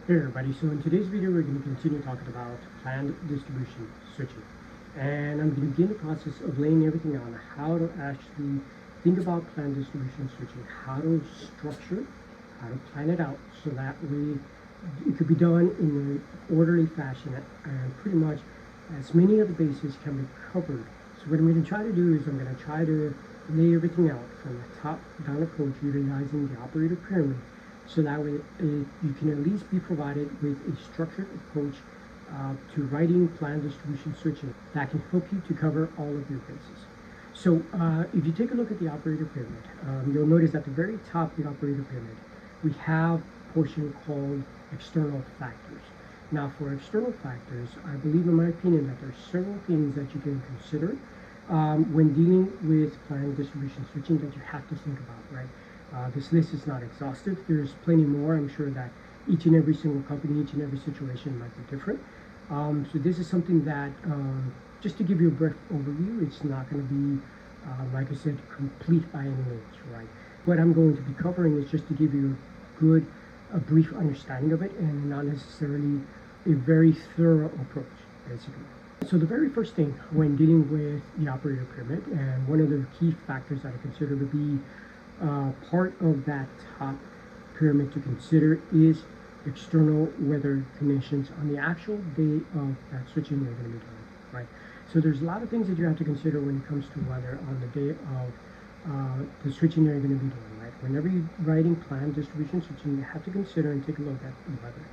Hey everybody, so in today's video we're going to continue talking about planned distribution switching, and I'm going to begin the process of laying everything out on how to actually think about planned distribution switching, how to structure, how to plan it out so that way it could be done in an orderly fashion and pretty much as many of the bases can be covered. So what I'm going to try to do is I'm going to try to lay everything out from the top down approach utilizing the operator pyramid, so that way you can at least be provided with a structured approach to writing plan distribution switching that can help you to cover all of your bases. So if you take a look at the operator pyramid, you'll notice at the very top of the operator pyramid, we have a portion called external factors. Now for external factors, I believe in my opinion that there are several things that you can consider when dealing with plan distribution switching that you have to think about, right? This list is not exhaustive. There's plenty more. I'm sure that each and every single company, each and every situation might be different. So this is something that, just to give you a brief overview, it's not going to be, like I said, complete by any means, right? What I'm going to be covering is just to give you a brief understanding of it and not necessarily a very thorough approach, basically. So the very first thing when dealing with the operator pyramid, and one of the key factors that I consider to be part of that top pyramid to consider, is external weather conditions on the actual day of that switching you're going to be doing, right? So there's a lot of things that you have to consider when it comes to weather on the day of the switching you're going to be doing, right? Whenever you're writing plan distribution switching, you have to consider and take a look at the weather.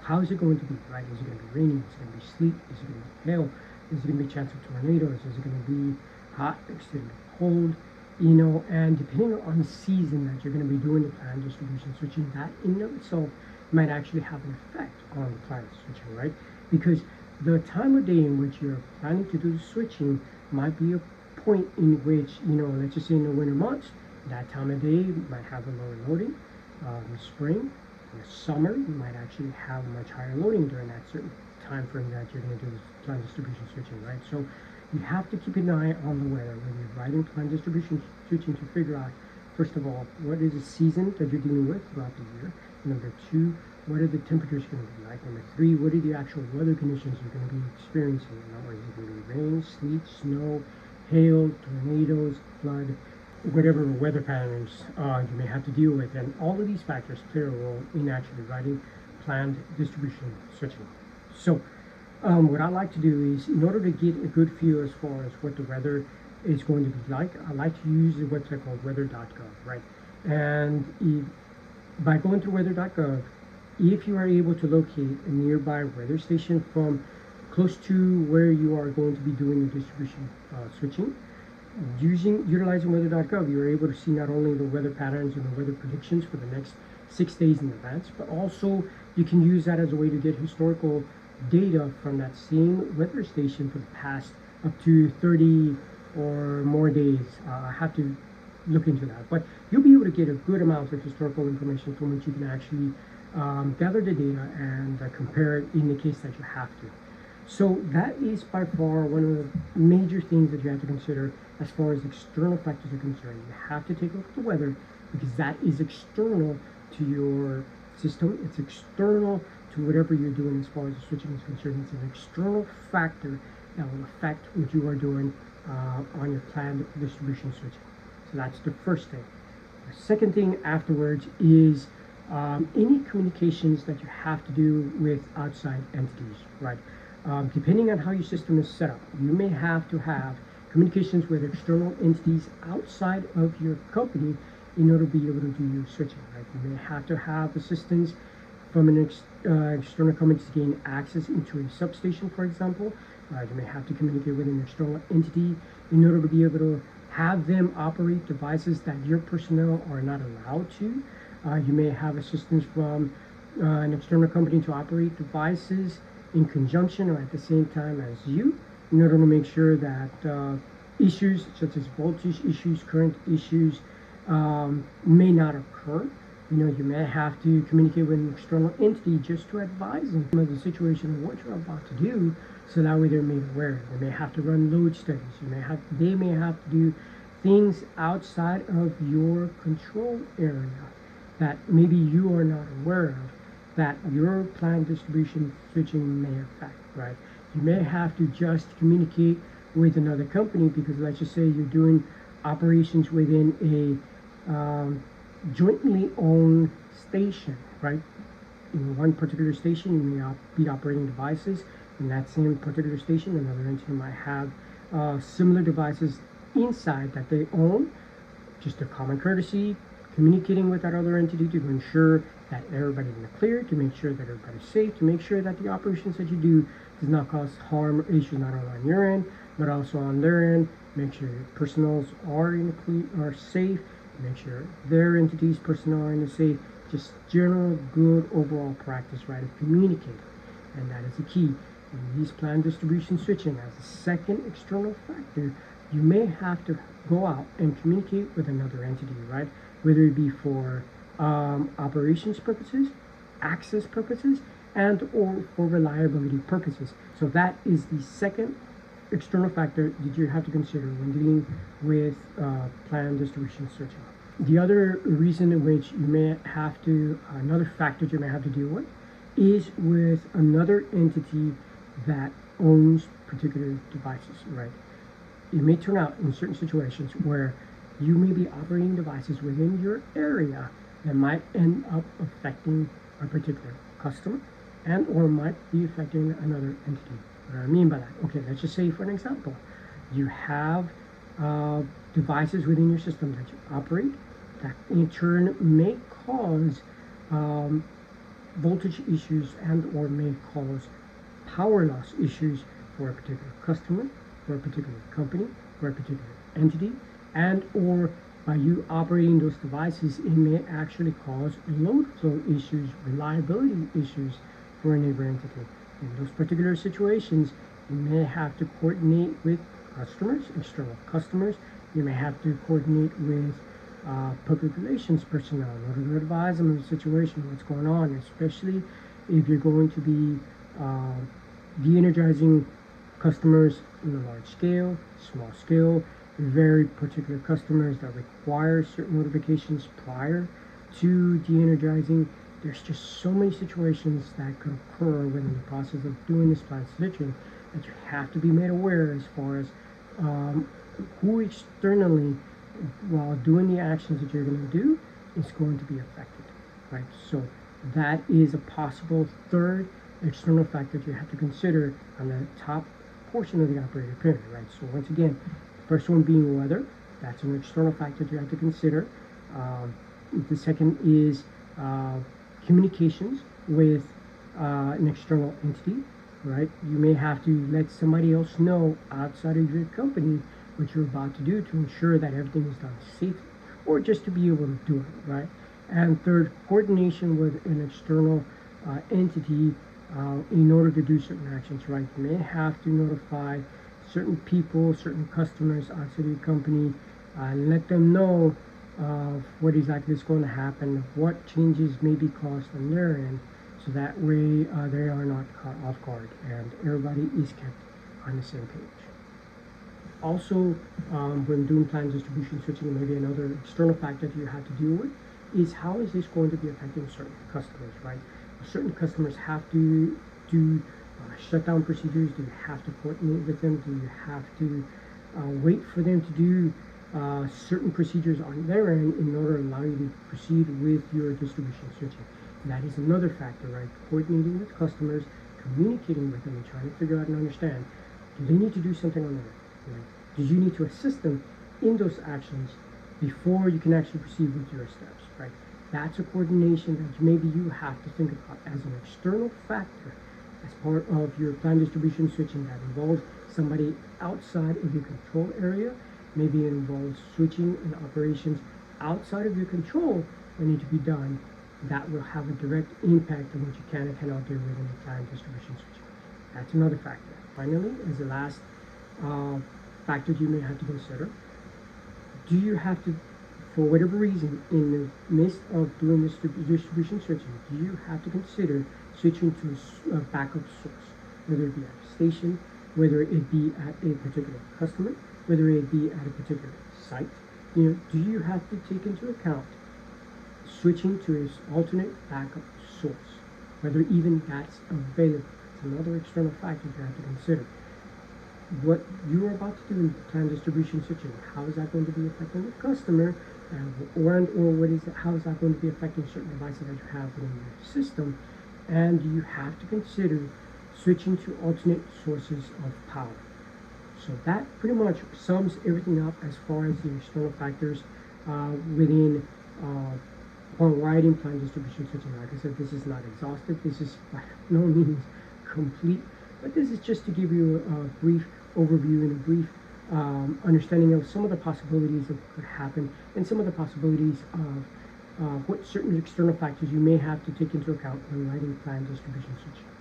How is it going to be, right? Is it going to be raining? Is it going to be sleet? Is it going to be hail? Is it going to be a chance of tornadoes? Is it going to be hot? Is it going to be cold? And depending on the season that you're going to be doing the plan distribution switching, that in and of itself might actually have an effect on the plan switching, right? Because the time of day in which you're planning to do the switching might be a point in which, let's just say in the winter months, that time of day might have a lower loading. In the spring, in the summer, you might actually have much higher loading during that certain time frame that you're going to do this plan distribution switching, right? So you have to keep an eye on the weather when you're writing plan distribution switching to figure out, first of all, what is the season that you're dealing with throughout the year. Number two, what are the temperatures going to be like? Number three, what are the actual weather conditions you're going to be experiencing? In other words, is it going to be rain, sleet, snow, hail, tornadoes, flood, whatever weather patterns you may have to deal with. And all of these factors play a role in actually writing planned distribution switching. So what I like to do is, in order to get a good feel as far as what the weather is going to be like, I like to use a website called weather.gov, right? And by going to weather.gov, if you are able to locate a nearby weather station from close to where you are going to be doing the distribution switching, utilizing weather.gov, you're able to see not only the weather patterns and the weather predictions for the next 6 days in advance, but also you can use that as a way to get historical data from that same weather station for the past up to 30 or more days. I have to look into that, but you'll be able to get a good amount of historical information from which you can actually gather the data and compare it in the case that you have to. So that is by far one of the major things that you have to consider as far as external factors are concerned. You have to take a look at the weather, because that is external to your system. It's external to whatever you're doing as far as the switching is concerned. It's an external factor that will affect what you are doing on your planned distribution switching. So that's the first thing. The second thing afterwards is any communications that you have to do with outside entities, right? Depending on how your system is set up, you may have to have communications with external entities outside of your company in order to be able to do your switching, right? You may have to have assistance from an external company to gain access into a substation, for example. You may have to communicate with an external entity in order to be able to have them operate devices that your personnel are not allowed to. You may have assistance from an external company to operate devices in conjunction or at the same time as you, in order to make sure that issues such as voltage issues, current issues may not occur. You may have to communicate with an external entity just to advise them of the situation of what you're about to do, so that way they're made aware. They may have to run load studies. They may have to do things outside of your control area that maybe you are not aware of, that your planned distribution switching may affect, right? You may have to just communicate with another company because let's just say you're doing operations within a jointly owned station, right? In one particular station, you may be operating devices. In that same particular station, another entity might have similar devices inside that they own. Just a common courtesy, communicating with that other entity to ensure that everybody's in the clear, to make sure that everybody's safe, to make sure that the operations that you do does not cause harm or issues not only on your end, but also on their end. Make sure your personals are in the clear, are safe. Make sure their entities' personnel are in the safe. Just general good overall practice, right, of communicating, and that is the key. In these planned distribution switching, as a second external factor, you may have to go out and communicate with another entity, right? Whether it be for operations purposes, access purposes, and or for reliability purposes. So that is the second external factor that you have to consider when dealing with planned distribution switching. The other reason in which you may have to, another factor you may have to deal with is with another entity that owns particular devices, right? It may turn out in certain situations where you may be operating devices within your area that might end up affecting a particular customer and or might be affecting another entity. What do I mean by that? Okay, let's just say for an example, you have devices within your system that you operate that in turn may cause voltage issues and or may cause power loss issues for a particular customer, for a particular company, for a particular entity, and or by you operating those devices, it may actually cause load flow issues, reliability issues for a neighbor entity. In those particular situations, you may have to coordinate with customers, external customers. You may have to coordinate with public relations personnel in order to advise them of the situation, what's going on, especially if you're going to be de-energizing customers in a large scale, small scale, very particular customers that require certain notifications prior to de-energizing. There's just so many situations that could occur within the process of doing this planned switching that you have to be made aware as far as who externally, while doing the actions that you're going to do, is going to be affected, right? So that is a possible third external factor that you have to consider on the top portion of the operator pyramid, right? So once again, the first one being weather, that's an external factor that you have to consider. The second is communications with an external entity, right? You may have to let somebody else know outside of your company what you're about to do to ensure that everything is done safely, or just to be able to do it, right? And third, coordination with an external entity in order to do certain actions, right? You may have to notify certain people, certain customers outside of your company, and let them know what exactly is going to happen, what changes may be caused on their end, so that way they are not caught off guard and everybody is kept on the same page. Also, when doing planned distribution switching, maybe another external factor that you have to deal with is how is this going to be affecting certain customers, right? Certain customers have to do shutdown procedures. Do you have to coordinate with them? Do you have to wait for them to do certain procedures on their end in order to allow you to proceed with your distribution switching? And that is another factor, right? Coordinating with customers, communicating with them, and trying to figure out and understand, do they need to do something on their end? Right? Do you need to assist them in those actions before you can actually proceed with your steps, right? That's a coordination that maybe you have to think about as an external factor as part of your planned distribution switching that involves somebody outside of your control area. Maybe it involves switching and operations outside of your control that need to be done that will have a direct impact on what you can and cannot do within the planned distribution switching. That's another factor. Finally, as the last factor you may have to consider, do you have to, for whatever reason, in the midst of doing this distribution switching, do you have to consider switching to a backup source, whether it be at a station, whether it be at a particular customer, whether it be at a particular site? Do you have to take into account switching to an alternate backup source? whether even that's available. It's another external factor you have to consider. What you're about to do in plan distribution switching, how is that going to be affecting the customer, or what is it, how is that going to be affecting certain devices that you have within your system, and you have to consider switching to alternate sources of power. So that pretty much sums everything up as far as the external factors within upon writing plan distribution switching. Like I said, this is not exhaustive. This is by no means complete, but this is just to give you a brief overview and a brief understanding of some of the possibilities that could happen and some of the possibilities of what certain external factors you may have to take into account when writing plan distribution switching.